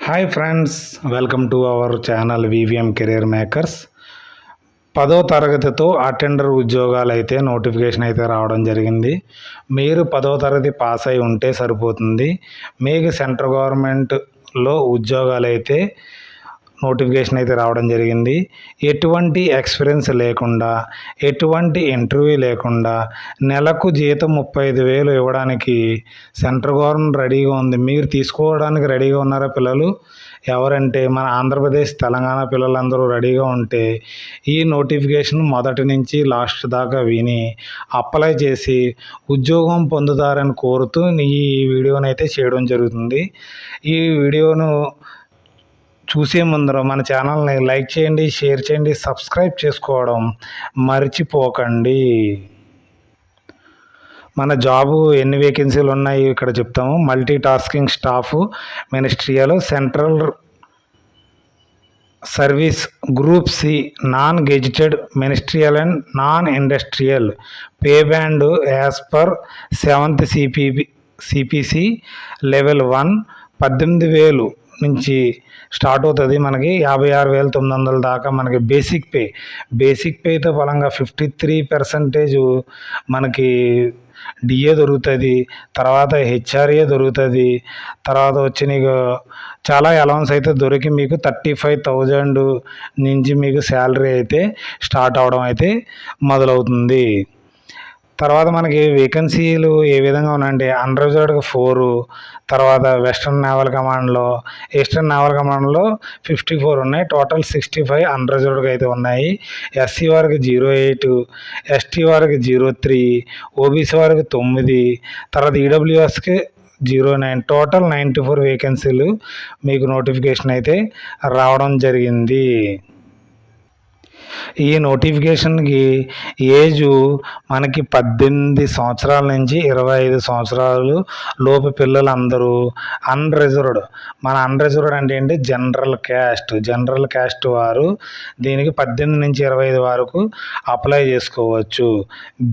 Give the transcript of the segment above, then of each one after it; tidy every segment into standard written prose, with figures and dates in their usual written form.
Hi friends, welcome to our channel VVM career makers. 10వ తరగతితో attender ఉద్యోగాలు అయితే notification అయితే రావడం జరిగింది. మీరు 10వ తరగతి పాస్ అయి ఉంటే సరిపోతుంది. మీకు సెంట్రల్ గవర్నమెంట్లో ఉద్యోగాలు అయితే నోటిఫికేషన్ అయితే రావడం జరిగింది. ఎటువంటి ఎక్స్పీరియన్స్ లేకుండా, ఎటువంటి ఇంటర్వ్యూ లేకుండా నెలకు జీతం 35,000 ఇవ్వడానికి సెంట్రల్ గవర్నమెంట్ రెడీగా ఉంది. మీరు తీసుకోవడానికి రెడీగా ఉన్నారా పిల్లలు? ఎవరంటే మన ఆంధ్రప్రదేశ్, తెలంగాణ పిల్లలందరూ రెడీగా ఉంటే ఈ నోటిఫికేషన్ మొదటి నుంచి లాస్ట్ దాకా విని అప్లై చేసి ఉద్యోగం పొందుతారని కోరుతూ ఈ వీడియోని అయితే చేయడం జరుగుతుంది. ఈ వీడియోను చూసే ముందర మన ఛానల్ని లైక్ చేయండి, షేర్ చేయండి, సబ్స్క్రైబ్ చేసుకోవడం మర్చిపోకండి. మన జాబు ఎన్ని వేకెన్సీలు ఉన్నాయి ఇక్కడ చెప్తాము. Multi tasking staff, ministerial, central service, group C, non gazetted, ministerial and non industrial. Pay band as per 7th CPC level 1 18,000 నుంచి స్టార్ట్ అవుతుంది. మనకి 56,900 దాకా మనకి బేసిక్ పేతో ఫలంగా 53% మనకి డిఏ దొరుకుతుంది. తర్వాత హెచ్ఆర్ఏ దొరుకుతుంది. తర్వాత వచ్చి నీకు చాలా అలవన్స్ అయితే దొరికి మీకు 35,000 నుంచి మీకు శాలరీ అయితే స్టార్ట్ అవడం అయితే మొదలవుతుంది. తర్వాత మనకి వేకెన్సీలు ఏ విధంగా ఉన్నాయంటే అన్రిజర్వ్డ్గా 4, తర్వాత వెస్ట్రన్ నేవల్ కమాండ్లో, ఈస్టర్న్ నేవల్ కమాండ్లో 54 ఉన్నాయి. టోటల్ 65 అన్రిజర్వ్డ్గా అయితే ఉన్నాయి. ఎస్సీ వారికి 08, ఎస్టీ వారికి 03, ఓబీసీ వారికి 9, తర్వాత ఈడబ్ల్యూఎస్కి 09, టోటల్ 94 వేకెన్సీలు మీకు నోటిఫికేషన్ అయితే రావడం జరిగింది. ఈ నోటిఫికేషన్కి ఏజు మనకి 18 సంవత్సరాల నుంచి 25 సంవత్సరాలు లోపు పిల్లలందరూ అన్రిజర్వ్డ్. మన అన్రిజర్వ్డ్ అంటే ఏంటి? జనరల్ క్యాస్ట్ వారు దీనికి 18 నుంచి 25 వరకు అప్లై చేసుకోవచ్చు.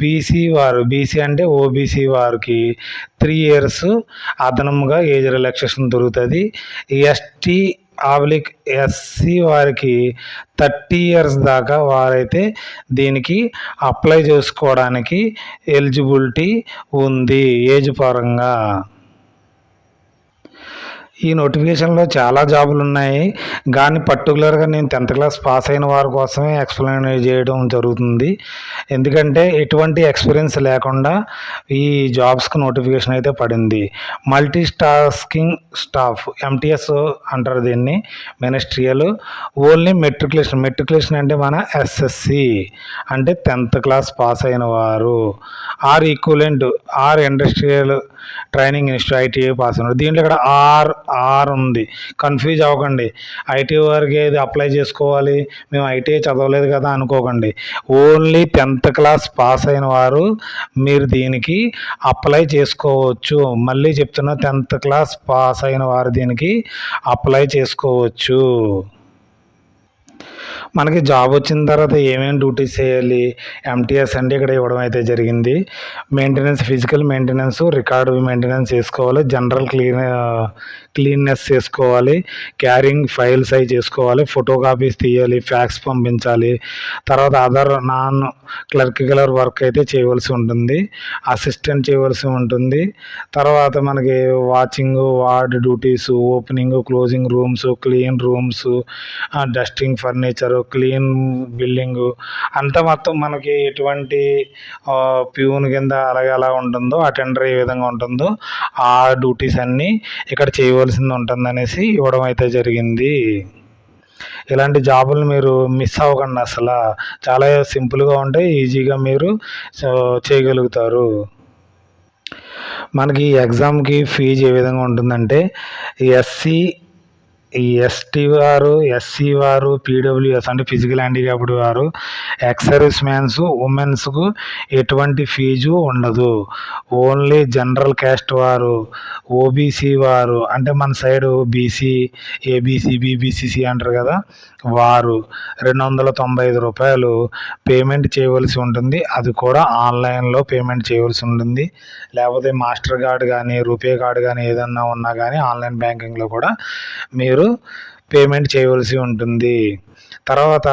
బీసీ అంటే ఓబీసీ వారికి 3 years అదనంగా ఏజ్ రిలాక్సేషన్ దొరుకుతుంది. ఎస్సీ వారికి 30 years దాకా వారైతే దీనికి అప్లై చేసుకోవడానికి ఎలిజిబిలిటీ ఉంది ఏజ్ పరంగా. ఈ నోటిఫికేషన్లో చాలా జాబులు ఉన్నాయి, కానీ పర్టికులర్గా నేను 10th క్లాస్ పాస్ అయిన వారి కోసమే ఎక్స్ప్లెయిన్ చేయడం జరుగుతుంది. ఎందుకంటే ఎటువంటి ఎక్స్పీరియన్స్ లేకుండా ఈ జాబ్స్కి నోటిఫికేషన్ అయితే పడింది. మల్టీ టాస్కింగ్ స్టాఫ్, ఎంటీఎస్ అంటారు దీన్ని. మినిస్ట్రియల్ ఓన్లీ మెట్రికులేషన్ అంటే మన ఎస్ఎస్సి అంటే 10th క్లాస్ పాస్ అయిన వారు, are equivalent, are industrial training institute ITI pass అయినారు. దీంట్లో ఇక్కడ ఆర్ ఉంది, కన్ఫ్యూజ్ అవ్వకండి. ఐటీఐ వారికి ఏది అప్లై చేసుకోవాలి, మేము ఐటీఐ చదవలేదు కదా అనుకోకండి. ఓన్లీ 10th క్లాస్ పాస్ అయిన వారు మీరు దీనికి అప్లై చేసుకోవచ్చు. మళ్ళీ చెప్తున్నా, 10th క్లాస్ పాస్ అయిన వారు దీనికి అప్లై చేసుకోవచ్చు. మనకి జాబ్ వచ్చిన తర్వాత ఏమేమి డ్యూటీస్ చేయాలి, ఎంటీఎస్ అంటే ఇక్కడ ఇవ్వడం అయితే జరిగింది. Maintenance, physical maintenance, record maintenance చేసుకోవాలి. జనరల్ క్లీన్నెస్ చేసుకోవాలి. క్యారింగ్ ఫైల్స్ అవి చేసుకోవాలి. ఫోటో కాపీస్ తీయాలి, ఫ్యాక్స్ పంపించాలి. తర్వాత అదర్ నాన్ క్లర్కికల్ వర్క్ అయితే చేయవలసి ఉంటుంది, అసిస్టెంట్ చేయవలసి ఉంటుంది. తర్వాత మనకి watching, ward duties, opening closing rooms, clean rooms, dusting furniture, clean building అంతా మొత్తం మనకి ఎటువంటి ప్యూన్ కింద అలాగే అలా ఉంటుందో, అటెండర్ ఏ విధంగా ఉంటుందో ఆ డ్యూటీస్ అన్నీ ఇక్కడ చేయవలసింది ఉంటుందనేసి ఇవ్వడం అయితే జరిగింది. ఇలాంటి జాబులు మీరు మిస్ అవ్వకండి. అసలు చాలా సింపుల్గా ఉంటాయి, ఈజీగా మీరు చేయగలుగుతారు. మనకి ఈ ఎగ్జామ్కి ఫీజు ఏ విధంగా ఉంటుందంటే ఎస్టీ వారు, ఎస్సీ వారు, పీడబ్ల్యూఎస్ అంటే ఫిజికల్ హ్యాండిక్యాప్డ్ వారు, ఎక్స్ సర్వీస్ మ్యాన్స్, ఉమెన్స్కు ఎటువంటి ఫీజు ఉండదు. ఓన్లీ జనరల్ క్యాస్ట్ వారు, ఓబీసీ వారు అంటే మన సైడు బీసీ, ఏబీసీ, బీబీసీసీ అంటారు కదా, వారు 295 రూపాయలు పేమెంట్ చేయవలసి ఉంటుంది. అది కూడా ఆన్లైన్లో పేమెంట్ చేయవలసి ఉంటుంది. లేకపోతే మాస్టర్ కార్డ్ కానీ, రూపే కార్డ్ కానీ ఏదన్నా ఉన్నా కానీ ఆన్లైన్ బ్యాంకింగ్లో కూడా మీరు మీరు పేమెంట్ చేయవలసి ఉంటుంది. తర్వాత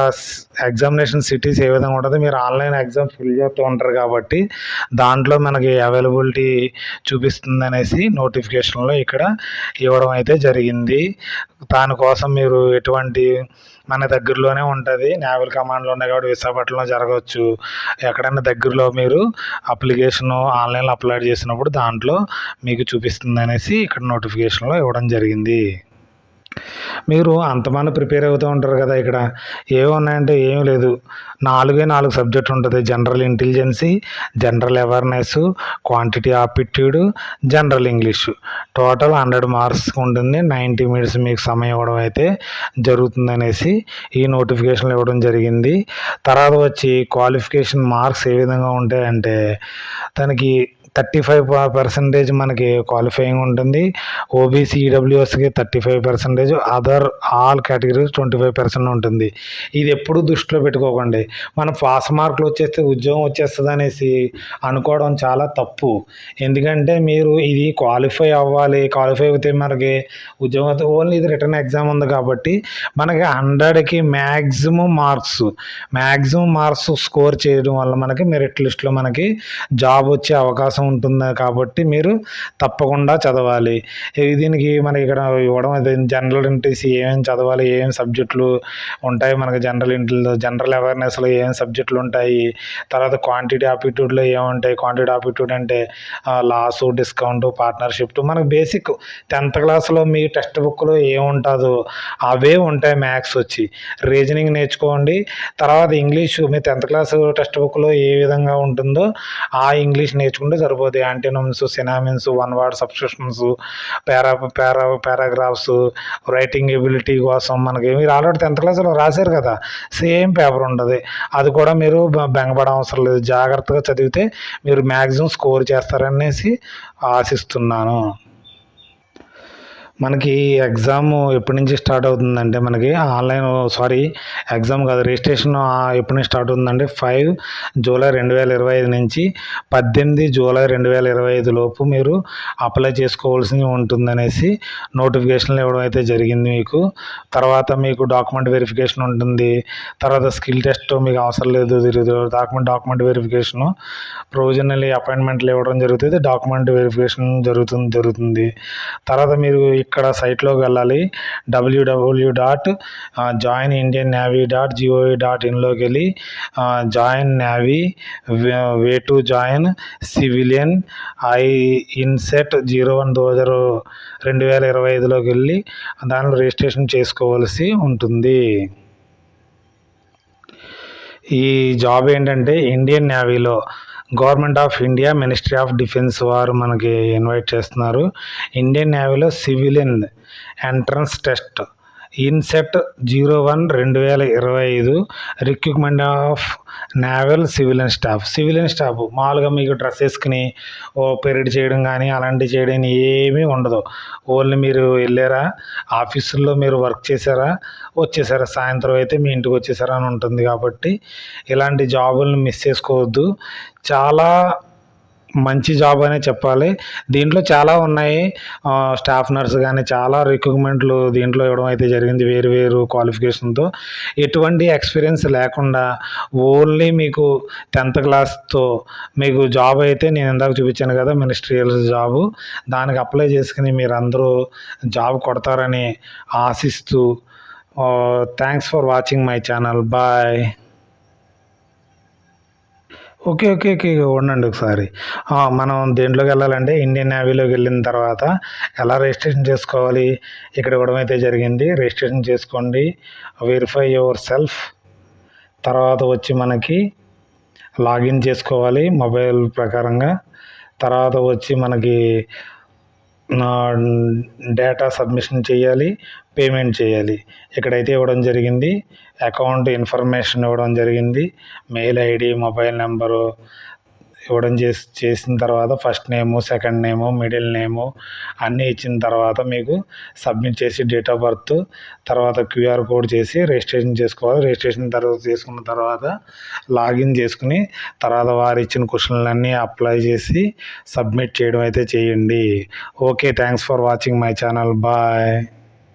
ఎగ్జామినేషన్ సిటీస్ ఏ విధంగా ఉంటుంది, మీరు ఆన్లైన్ ఎగ్జామ్ ఫిల్ చేస్తూ ఉంటారు కాబట్టి దాంట్లో మనకి అవైలబిలిటీ చూపిస్తుంది అనేసి నోటిఫికేషన్లో ఇక్కడ ఇవ్వడం అయితే జరిగింది. దానికోసం మీరు ఎటువంటి మన దగ్గరలోనే ఉంటుంది, నేవల్ కమాండ్లో ఉన్నాయి కాబట్టి విశాఖపట్నంలో జరగవచ్చు. ఎక్కడైనా దగ్గరలో మీరు అప్లికేషన్ ఆన్లైన్లో అప్లోడ్ చేసినప్పుడు దాంట్లో మీకు చూపిస్తుంది అనేసి ఇక్కడ నోటిఫికేషన్లో ఇవ్వడం జరిగింది. మీరు అంతమంది ప్రిపేర్ అవుతూ ఉంటారు కదా, ఇక్కడ ఏమున్నాయంటే ఏం లేదు, 4 సబ్జెక్ట్ ఉంటుంది. General intelligence, general awareness, quantity aptitude, general English. Total 100 marks ఉంటుంది. 90 మినిట్స్ మీకు సమయం ఇవ్వడం అయితే జరుగుతుంది అనేసి ఈ నోటిఫికేషన్లు ఇవ్వడం జరిగింది. తర్వాత వచ్చి క్వాలిఫికేషన్ మార్క్స్ ఏ విధంగా ఉంటాయంటే దానికి 35% మనకి క్వాలిఫైయింగ్ ఉంటుంది. ఓబీసీ ఈడబ్ల్యూఎస్కి 35%, అదర్ ఆల్ కేటగిరీస్ 25% ఉంటుంది. ఇది ఎప్పుడు దృష్టిలో పెట్టుకోకండి. మనం పాస్ మార్కులు వచ్చేస్తే ఉద్యోగం వచ్చేస్తుంది అనేసి అనుకోవడం చాలా తప్పు. ఎందుకంటే మీరు ఇది క్వాలిఫై అవ్వాలి, క్వాలిఫై అయితే మనకి ఉద్యోగం ఓన్లీ ఇది రిటర్న్ ఎగ్జామ్ ఉంది కాబట్టి మనకి 100కి మ్యాక్సిమం మార్క్స్ స్కోర్ చేయడం వల్ల మనకి మెరిట్ లిస్ట్లో మనకి జాబ్ వచ్చే అవకాశం ఉంటుంది. కాబట్టి మీరు తప్పకుండా చదవాలి. దీనికి మనకి ఇక్కడ ఇవ్వడం అయితే జనరల్ ఇంట్రెస్ట్ ఏమేమి చదవాలి, ఏమేమి సబ్జెక్టులు ఉంటాయి, మనకి జనరల్ అవేర్నెస్లో ఏమేమి సబ్జెక్టులు ఉంటాయి, తర్వాత క్వాంటిటీ ఆప్టిట్యూడ్లో ఏముంటాయి. క్వాంటిటీ ఆప్టిట్యూడ్ అంటే లాస్, డిస్కౌంట్, పార్ట్నర్షిప్, మనకు బేసిక్ 10th క్లాస్లో మీ టెక్స్ట్ బుక్లో ఏముంటుందో అవే ఉంటాయి. మ్యాథ్స్ వచ్చి రీజనింగ్ నేర్చుకోండి. తర్వాత ఇంగ్లీష్ మీ 10th క్లాస్ టెక్స్ట్ బుక్లో ఏ విధంగా ఉంటుందో ఆ ఇంగ్లీష్ నేర్చుకుంటే సరిపోతాయి. Antonyms, synonyms, one word substitutions, paragraphs, writing ability కోసం మనకి మీరు ఆల్రెడీ 10th క్లాస్లో రాశారు కదా, సేమ్ పేపర్ ఉంటుంది. అది కూడా మీరు బెంగపడ అవసరం లేదు. జాగ్రత్తగా చదివితే మీరు మ్యాక్సిమం స్కోర్ చేస్తారనేసి ఆశిస్తున్నాను. మనకి ఎగ్జామ్ ఎప్పటి నుంచి స్టార్ట్ అవుతుందంటే మనకి ఎగ్జామ్ కాదు, రిజిస్ట్రేషన్ ఎప్పటి నుంచి స్టార్ట్ అవుతుందంటే 5 జూలై 2025 నుంచి 18 జూలై 2025 లోపు మీరు అప్లై చేసుకోవాల్సి ఉంటుందనేసి నోటిఫికేషన్లు ఇవ్వడం అయితే జరిగింది మీకు. తర్వాత మీకు డాక్యుమెంట్ వెరిఫికేషన్ ఉంటుంది. తర్వాత స్కిల్ టెస్ట్ మీకు అవసరం లేదు, డాక్యుమెంట్ వెరిఫికేషను, ప్రొవిజనల్ అపాయింట్మెంట్లు ఇవ్వడం జరుగుతుంది, డాక్యుమెంట్ వెరిఫికేషన్ జరుగుతుంది. తర్వాత మీరు ఇక్కడ సైట్లోకి వెళ్ళాలి, www.joinindiannavy.gov.in వెళ్ళి join navy, way to join civilian, INCET 01/2025లోకి వెళ్ళి దానిలో రిజిస్ట్రేషన్ చేసుకోవాల్సి ఉంటుంది. ఈ జాబ్ ఏంటంటే ఇండియన్ నేవీలో government of India, ministry of defence వారు మనకి ఇన్వైట్ చేస్తున్నారు. ఇండియన్ నేవీలో civilian entrance test INCET 01/2025 recruitment of naval civilian staff మామూలుగా మీకు డ్రెస్ వేసుకుని పెరేడ్ చేయడం కానీ అలాంటివి చేయడం ఏమీ ఉండదు. ఓన్లీ మీరు వెళ్ళారా, ఆఫీసుల్లో మీరు వర్క్ చేశారా, వచ్చేసారా, సాయంత్రం అయితే మీ ఇంటికి వచ్చేసారా అని ఉంటుంది. కాబట్టి ఇలాంటి జాబులను మిస్ చేసుకోవద్దు. చాలా మంచి జాబ్ అనే చెప్పాలి. దీంట్లో చాలా ఉన్నాయి. స్టాఫ్ నర్స్ కానీ చాలా రిక్రూట్మెంట్లు దీంట్లో ఇవ్వడం అయితే జరిగింది వేరు క్వాలిఫికేషన్తో. ఎటువంటి ఎక్స్పీరియన్స్ లేకుండా ఓన్లీ మీకు 10th క్లాస్తో మీకు జాబ్ అయితే నేను ఇందాక చూపించాను కదా మినిస్ట్రియల్ జాబు, దానికి అప్లై చేసుకుని మీరు అందరూ జాబ్ కొడతారని ఆశిస్తూ thanks for watching my channel. Bye. Okay ఉండండి ఒకసారి. మనం దేంట్లోకి వెళ్ళాలంటే ఇండియన్ నేవీలోకి వెళ్ళిన తర్వాత ఎలా రిజిస్ట్రేషన్ చేసుకోవాలి ఇక్కడ ఇవ్వడం అయితే జరిగింది. రిజిస్ట్రేషన్ చేసుకోండి, వెరిఫై యువర్ సెల్ఫ్. తర్వాత వచ్చి మనకి లాగిన్ చేసుకోవాలి మొబైల్ ప్రకారంగా. తర్వాత వచ్చి మనకి డేటా సబ్మిషన్ చేయాలి, పేమెంట్ చేయాలి. ఇక్కడైతే ఇవ్వడం జరిగింది, అకౌంట్ ఇన్ఫర్మేషన్ ఇవ్వడం జరిగింది, మెయిల్ ఐడి, మొబైల్ నెంబరు ఇవ్వడం చేసిన తర్వాత ఫస్ట్ నేము, సెకండ్ నేము, మిడిల్ నేము అన్నీ ఇచ్చిన తర్వాత మీకు సబ్మిట్ చేసి డేట్ ఆఫ్ బర్త్, తర్వాత క్యూఆర్ కోడ్ చేసి రిజిస్ట్రేషన్ చేసుకోవాలి. రిజిస్ట్రేషన్ చేసుకున్న తర్వాత లాగిన్ చేసుకుని తర్వాత వారు ఇచ్చిన క్వశ్చన్లన్నీ అప్లై చేసి సబ్మిట్ చేయడం అయితే చేయండి. Okay, thanks for watching my channel. Bye.